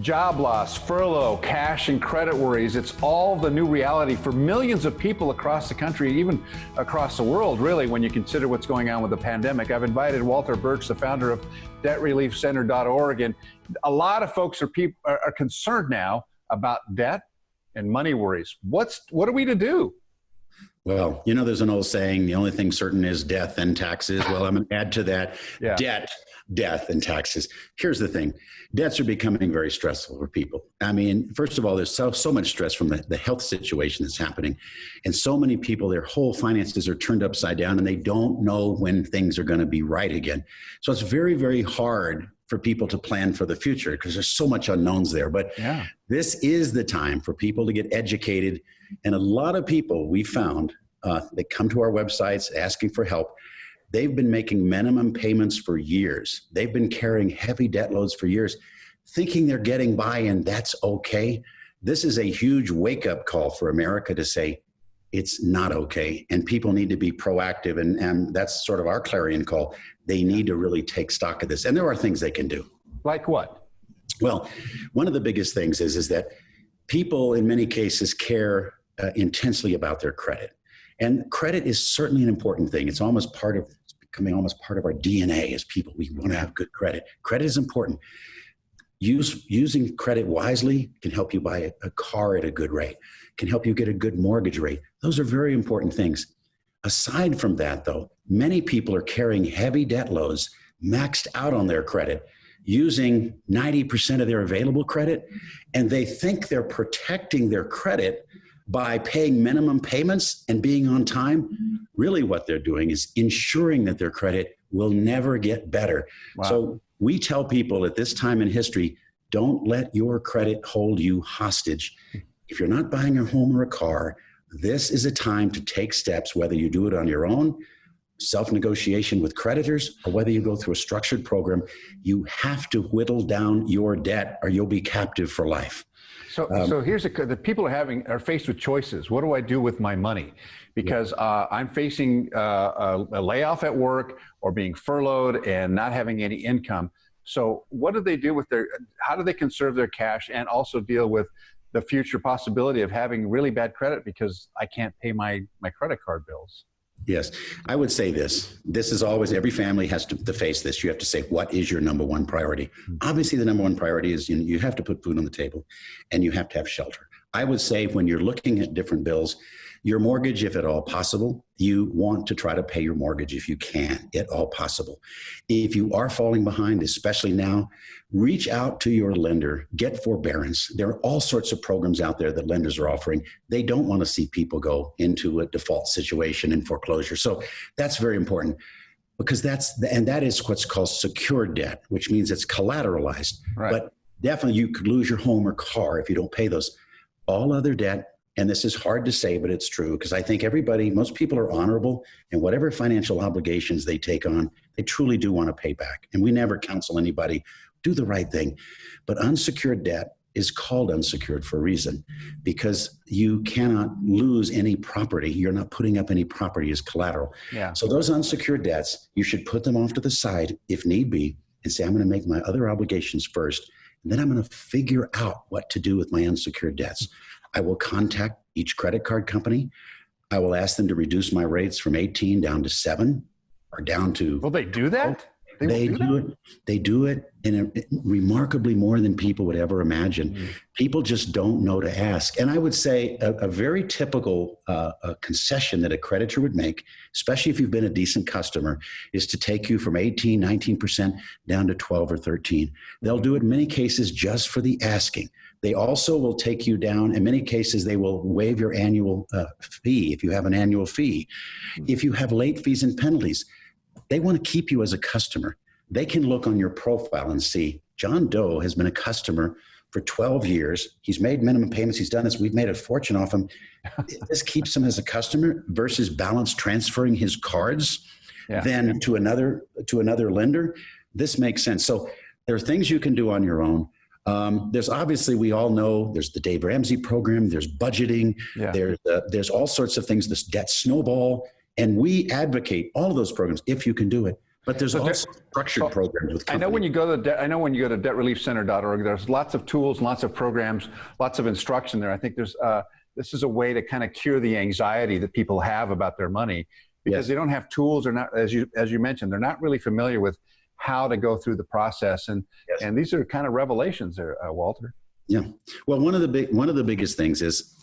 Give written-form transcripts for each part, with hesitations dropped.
Job loss, furlough, cash and credit worries, it's all the new reality for millions of people across the country, even across the world, really, when you consider what's going on with the pandemic. I've invited Walter Burch, the founder of DebtReliefCenter.org, and a lot of folks are concerned now about debt and money worries. What are we to do? Well, you know, there's an old saying, the only thing certain is death and taxes. Well, I'm going to add to that, death and taxes. Here's the thing. Debts are becoming very stressful for people. I mean, first of all, there's so much stress from the health situation that's happening. And so many people, their whole finances are turned upside down and they don't know when things are going to be right again. So it's very, very hard for people to plan for the future because there's so much unknowns there. But this is the time for people to get educated. And a lot of people we found, they come to our websites asking for help. They've been making minimum payments for years. They've been carrying heavy debt loads for years, thinking they're getting by and that's okay. This is a huge wake-up call for America to say it's not okay. And people need to be proactive. And that's sort of our clarion call. They need to really take stock of this. And there are things they can do. Like what? Well, one of the biggest things is that people in many cases care intensely about their credit. And credit is certainly an important thing. It's becoming almost part of our DNA as people. We want to have good credit. Credit is important. Using credit wisely can help you buy a car at a good rate, can help you get a good mortgage rate. Those are very important things. Aside from that, though, many people are carrying heavy debt loads, maxed out on their credit, using 90% of their available credit, and they think they're protecting their credit by paying minimum payments and being on time. Really what they're doing is ensuring that their credit will never get better. Wow. So we tell people at this time in history, don't let your credit hold you hostage. If you're not buying a home or a car, this is a time to take steps, whether you do it on your own, self-negotiation with creditors, or whether you go through a structured program. You have to whittle down your debt or you'll be captive for life. So here's the people are faced with choices. What do I do with my money? Because I'm facing a layoff at work or being furloughed and not having any income. So what do they do how do they conserve their cash and also deal with the future possibility of having really bad credit because I can't pay my credit card bills? Yes, I would say this. This is always, every family has to face this. You have to say, what is your number one priority? Obviously, the number one priority is you have to put food on the table and you have to have shelter. I would say when you're looking at different bills, your mortgage, if at all possible, you want to try to pay your mortgage if you can, at all possible. If you are falling behind, especially now, reach out to your lender, get forbearance. There are all sorts of programs out there that lenders are offering. They don't want to see people go into a default situation and foreclosure. So that's very important because that is what's called secured debt, which means it's collateralized. Right. But definitely you could lose your home or car if you don't pay those. All other debt, and this is hard to say, but it's true, because I think most people are honorable, and whatever financial obligations they take on, they truly do want to pay back. And we never counsel anybody, do the right thing. But unsecured debt is called unsecured for a reason, because you cannot lose any property. You're not putting up any property as collateral. Yeah. So those unsecured debts, you should put them off to the side if need be and say, I'm going to make my other obligations first. And then I'm going to figure out what to do with my unsecured debts. I will contact each credit card company. I will ask them to reduce my rates from 18 down to 7 or down to... Will they do that? They do it. They do it in remarkably more than people would ever imagine. People just don't know to ask. And I would say a very typical concession that a creditor would make, especially if you've been a decent customer, is to take you from 18, 19% down to 12 or 13. They'll do it in many cases just for the asking. They also will take you down. In many cases, they will waive your annual fee if you have an annual fee. If you have late fees and penalties, they want to keep you as a customer. They can look on your profile and see, John Doe has been a customer for 12 years. He's made minimum payments. He's done this. We've made a fortune off him. This keeps him as a customer versus balance transferring his cards then to another lender. This makes sense. So there are things you can do on your own. There's obviously, we all know, there's the Dave Ramsey program, there's budgeting, there's all sorts of things, this debt snowball, and we advocate all of those programs if you can do it. But there's also structured programs with companies. I know when you go to debtreliefcenter.org, there's lots of tools, lots of programs, lots of instruction there. I think there's this is a way to kind of cure the anxiety that people have about their money, because they don't have tools, or not, as you mentioned, they're not really familiar with how to go through the process. And these are kind of revelations there, Walter. Yeah. Well, one of the biggest things is,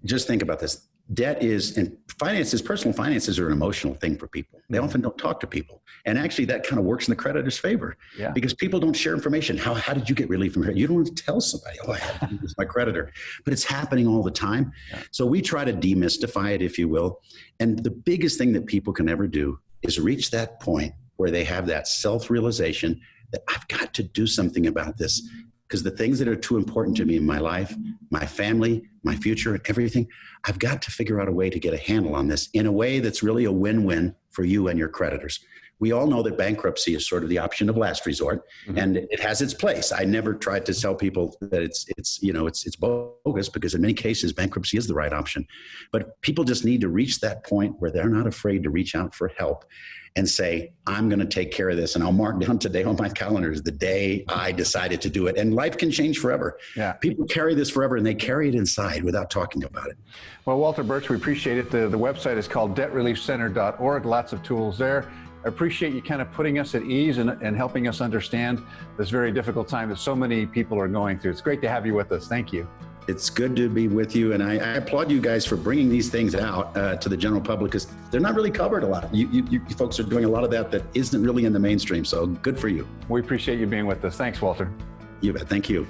just think about this. Debt is, and finances, personal finances are an emotional thing for people. They often don't talk to people. And actually that kind of works in the creditor's favor, because people don't share information. How did you get relief from credit? You don't want to tell somebody, oh, I had to do this, my creditor. But it's happening all the time. So we try to demystify it, if you will. And the biggest thing that people can ever do is reach that point where they have that self-realization that I've got to do something about this. Because the things that are too important to me in my life, my family, my future, and everything, I've got to figure out a way to get a handle on this in a way that's really a win-win for you and your creditors. We all know that bankruptcy is sort of the option of last resort, and it has its place. I never tried to tell people that it's bogus, because in many cases bankruptcy is the right option. But people just need to reach that point where they're not afraid to reach out for help and say, I'm going to take care of this. And I'll mark down today on my calendar is the day I decided to do it. And life can change forever. People carry this forever, and they carry it inside without talking about it. Well, Walter Burch, we appreciate it. The website is called debtreliefcenter.org. Lots of tools there. I appreciate you kind of putting us at ease and helping us understand this very difficult time that so many people are going through. It's great to have you with us. Thank you. It's good to be with you, and I applaud you guys for bringing these things out to the general public, because they're not really covered a lot. You folks are doing a lot of that isn't really in the mainstream, so good for you. We appreciate you being with us. Thanks, Walter. You bet. Thank you.